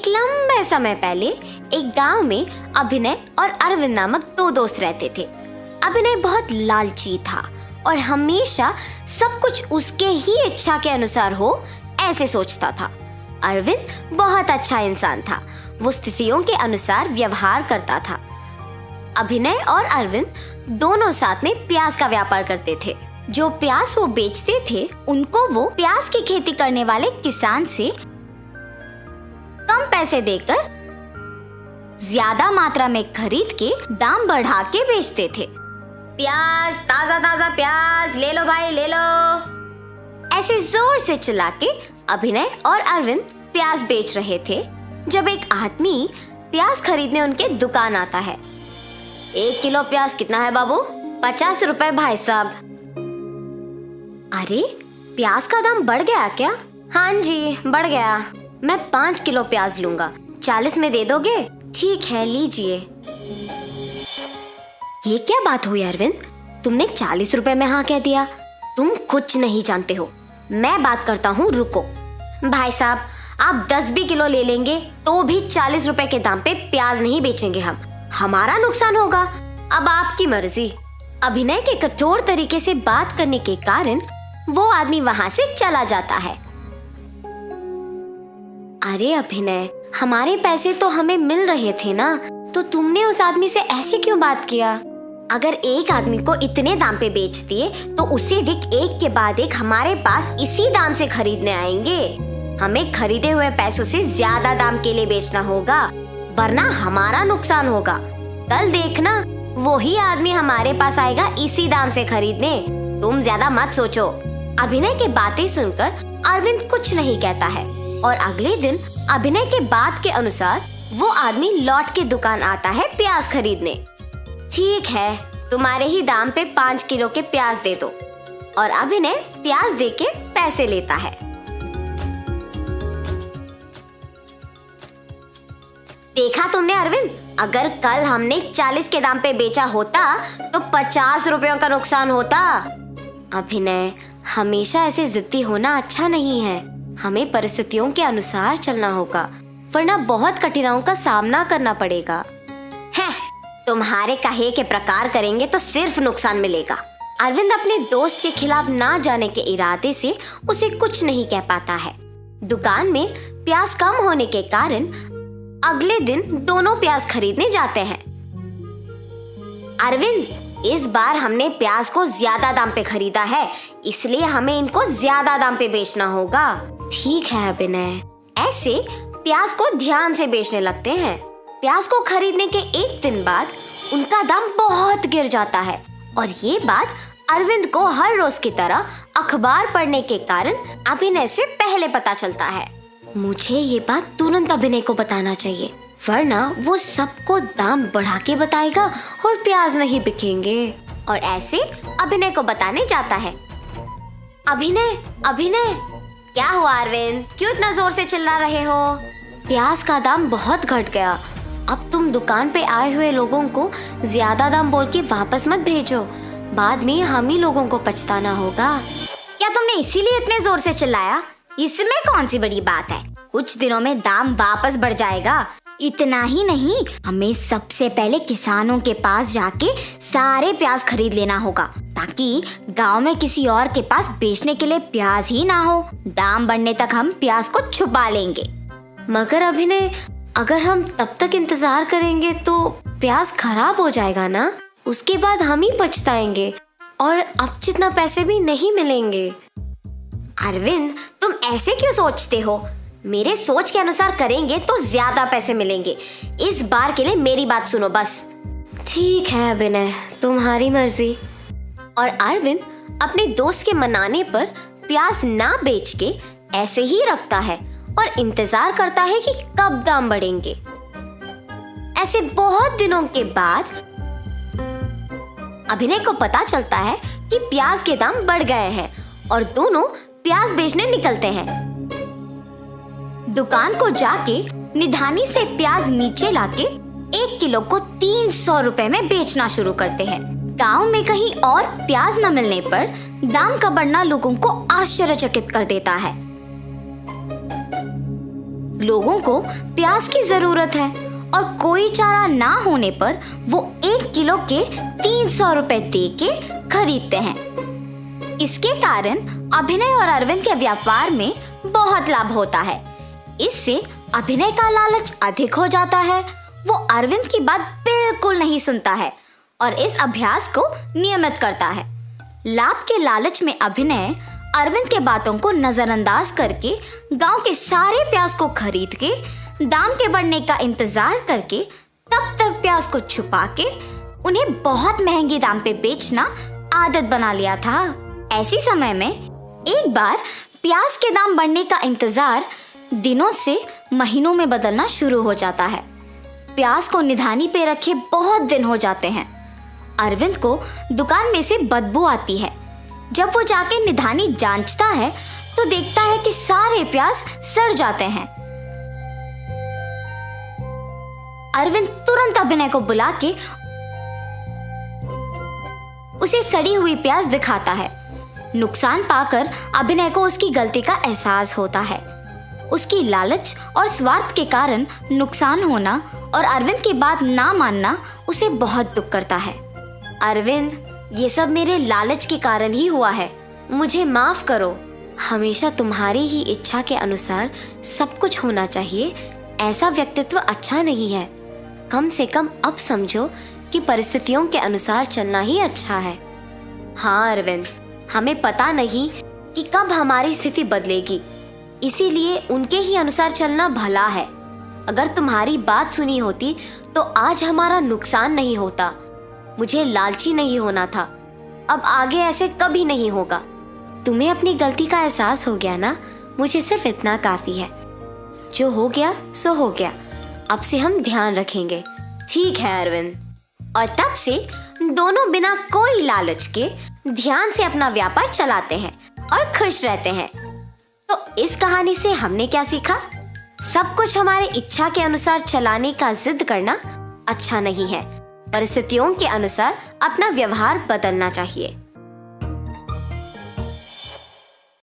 लंबे समय पहले एक गांव में अभिनय और अरविंद नामक दो दोस्त रहते थे। अभिनय बहुत लालची था और हमेशा सब कुछ उसके ही इच्छा के अनुसार हो ऐसे सोचता था। अरविंद बहुत अच्छा इंसान था, वो स्थितियों के अनुसार व्यवहार करता था। अभिनय और अरविंद दोनों साथ में प्याज का व्यापार करते थे। जो प्याज वो बेचते थे उनको वो प्याज की खेती करने वाले किसान से कम पैसे देकर ज्यादा मात्रा में खरीद के दाम बढ़ा के बेचते थे। प्याज, ताजा ताजा प्याज ले लो भाई ले लो, ऐसे जोर से चिल्ला के अभिनय और अरविंद प्याज बेच रहे थे जब एक आदमी प्याज खरीदने उनके दुकान आता है। 1 किलो प्याज कितना है बाबू? 50 रुपए भाई साहब। अरे प्याज का दाम बढ़ गया क्या? हाँ जी बढ़ गया। मैं 5 किलो प्याज लूंगा, 40 में दे दोगे? ठीक है लीजिए। ये क्या बात हुई अरविंद, तुमने 40 रुपए में हाँ कह दिया? तुम कुछ नहीं जानते हो, मैं बात करता हूँ, रुको। भाई साहब आप 10 भी किलो ले लेंगे तो भी 40 रुपए के दाम पे प्याज नहीं बेचेंगे हम, हमारा नुकसान होगा। अब आपकी मर्जी। अभिनय के कठोर तरीके से बात करने के कारण वो आदमी वहां से चला जाता है। अरे अभिनय, हमारे पैसे तो हमें मिल रहे थे ना, तो तुमने उस आदमी से ऐसे क्यों बात किया? अगर एक आदमी को इतने दाम पे बेच दिए तो उसे देख एक के बाद एक हमारे पास इसी दाम से खरीदने आएंगे। हमें खरीदे हुए पैसों से ज्यादा दाम के लिए बेचना होगा, वरना हमारा नुकसान होगा। कल देखना वही आदमी हमारे पास आएगा इसी दाम से खरीदने, तुम ज्यादा मत सोचो। अभिनय की बातें सुनकर अरविंद कुछ नहीं कहता है और अगले दिन अभिनय के बात के अनुसार वो आदमी लौट के दुकान आता है प्याज खरीदने। ठीक है, तुम्हारे ही दाम पे 5 किलो के प्याज दे दो। और अभिनय प्याज दे के पैसे लेता है। देखा तुमने अरविंद, अगर कल हमने 40 के दाम पे बेचा होता तो 50 रुपयों का नुकसान होता। अभिनय, हमेशा ऐसे जिद्दी होना अच्छा नहीं है, हमें परिस्थितियों के अनुसार चलना होगा, वरना बहुत कठिनाइयों का सामना करना पड़ेगा। है, तुम्हारे कहे के प्रकार करेंगे तो सिर्फ नुकसान मिलेगा। अरविंद अपने दोस्त के खिलाफ ना जाने के इरादे से उसे कुछ नहीं कह पाता है। दुकान में प्याज कम होने के कारण अगले दिन दोनों प्याज खरीदने जाते हैं। अरविंद, इस बार हमने प्याज को ज्यादा दाम पे खरीदा है, इसलिए हमें इनको ज्यादा दाम पे बेचना होगा। ठीक है अभिनय। ऐसे प्याज को ध्यान से बेचने लगते हैं। प्याज को खरीदने के एक दिन बाद उनका दाम बहुत गिर जाता है और ये बात अरविंद को हर रोज की तरह अखबार पढ़ने के कारण अभिनय से पहले पता चलता है। मुझे ये बात तुरंत अभिनय को बताना चाहिए, वरना वो सबको दाम बढ़ा के बताएगा और प्याज नहीं बिकेंगे। और ऐसे अभिनय को बताने जाता है। अभिनय, अभिनय, क्या हुआ अरविंद, क्यों इतना जोर से चिल्ला रहे हो? प्याज का दाम बहुत घट गया, अब तुम दुकान पे आए हुए लोगों को ज्यादा दाम बोल के वापस मत भेजो, बाद में हम ही लोगों को पछताना होगा। क्या तुमने इसीलिए इतने जोर से चिल्लाया? इसमें कौन सी बड़ी बात है, कुछ दिनों में दाम वापस बढ़ जाएगा। इतना ही नहीं, हमें सबसे पहले किसानों के पास जाके सारे प्याज खरीद लेना होगा, ताकि गांव में किसी और के पास बेचने के लिए प्याज ही ना हो। दाम बढ़ने तक हम प्याज को छुपा लेंगे। मगर अभिनय, अगर हम तब तक इंतजार करेंगे तो प्याज खराब हो जाएगा ना, उसके बाद हम ही पछताएंगे और अब जितना पैसे भी नहीं मिलेंगे। अरविंद, तुम ऐसे क्यों सोचते हो? मेरे सोच के अनुसार करेंगे तो ज्यादा पैसे मिलेंगे। इस बार के लिए मेरी बात सुनो बस। ठीक है अभिनय, तुम्हारी मर्जी। और अरविंद अपने दोस्त के मनाने पर प्याज ना बेच के ऐसे ही रखता है और इंतजार करता है कि कब दाम बढ़ेंगे। ऐसे बहुत दिनों के बाद अभिनय को पता चलता है कि प्याज के दाम बढ़ गए हैं और दोनों प्याज बेचने निकलते हैं। दुकान को जाके निधानी से प्याज नीचे लाके 1 किलो को 300 रुपए में बेचना शुरू करते हैं। गांव में कहीं और प्याज न मिलने पर दाम का बढ़ना लोगों को आश्चर्यचकित कर देता है। लोगों को प्याज की जरूरत है और कोई चारा ना होने पर वो 1 किलो के 300 रुपए दे के खरीदते हैं। इसके कारण अभिनय और अरविंद के व्यापार में बहुत लाभ होता है। इससे अभिनय का लालच अधिक हो जाता है। वो अरविंद की बात बिल्कुल नहीं सुनता है और इस अभ्यास को नियमित करता है। लाभ के लालच में अभिनय अरविंद के बातों को नजरअंदाज करके गांव के सारे प्याज को खरीद के दाम के बढ़ने का इंतजार करके तब तक प्याज को छुपा के उन्हें बहुत महंगे दाम पे बेचना आदत बना लिया था। ऐसी समय में एक बार प्याज के दाम बढ़ने का इंतजार दिनों से महीनों में बदलना शुरू हो जाता है। प्याज को निधानी पे रखे बहुत दिन हो जाते हैं। अरविंद को दुकान में से बदबू आती है। जब वो जाके निधानी जांचता है तो देखता है कि सारे प्याज सड़ जाते हैं। अरविंद तुरंत अभिनय को बुला के उसे सड़ी हुई प्याज दिखाता है। नुकसान पाकर अभिनय को उसकी गलती का एहसास होता है। उसकी लालच और स्वार्थ के कारण नुकसान होना और अरविंद की बात ना मानना उसे बहुत दुख करता है। अरविंद, ये सब मेरे लालच के कारण ही हुआ है, मुझे माफ करो। हमेशा तुम्हारी ही इच्छा के अनुसार सब कुछ होना चाहिए, ऐसा व्यक्तित्व अच्छा नहीं है। कम से कम अब समझो कि परिस्थितियों के अनुसार चलना ही अच्छा है। हाँ अरविंद, हमें पता नहीं कि कब हमारी स्थिति बदलेगी, इसीलिए उनके ही अनुसार चलना भला है। अगर तुम्हारी बात सुनी होती तो आज हमारा नुकसान नहीं होता। मुझे लालची नहीं होना था, अब आगे ऐसे कभी नहीं होगा। तुम्हें अपनी गलती का एहसास हो गया ना, मुझे सिर्फ इतना काफी है। जो हो गया सो हो गया, अब से हम ध्यान रखेंगे। ठीक है अरविंद। और तब से दोनों बिना कोई लालच के ध्यान से अपना व्यापार चलाते हैं और खुश रहते हैं। तो इस कहानी से हमने क्या सीखा? सब कुछ हमारे इच्छा के अनुसार चलाने का जिद करना अच्छा नहीं है। परिस्थितियों के अनुसार अपना व्यवहार बदलना चाहिए।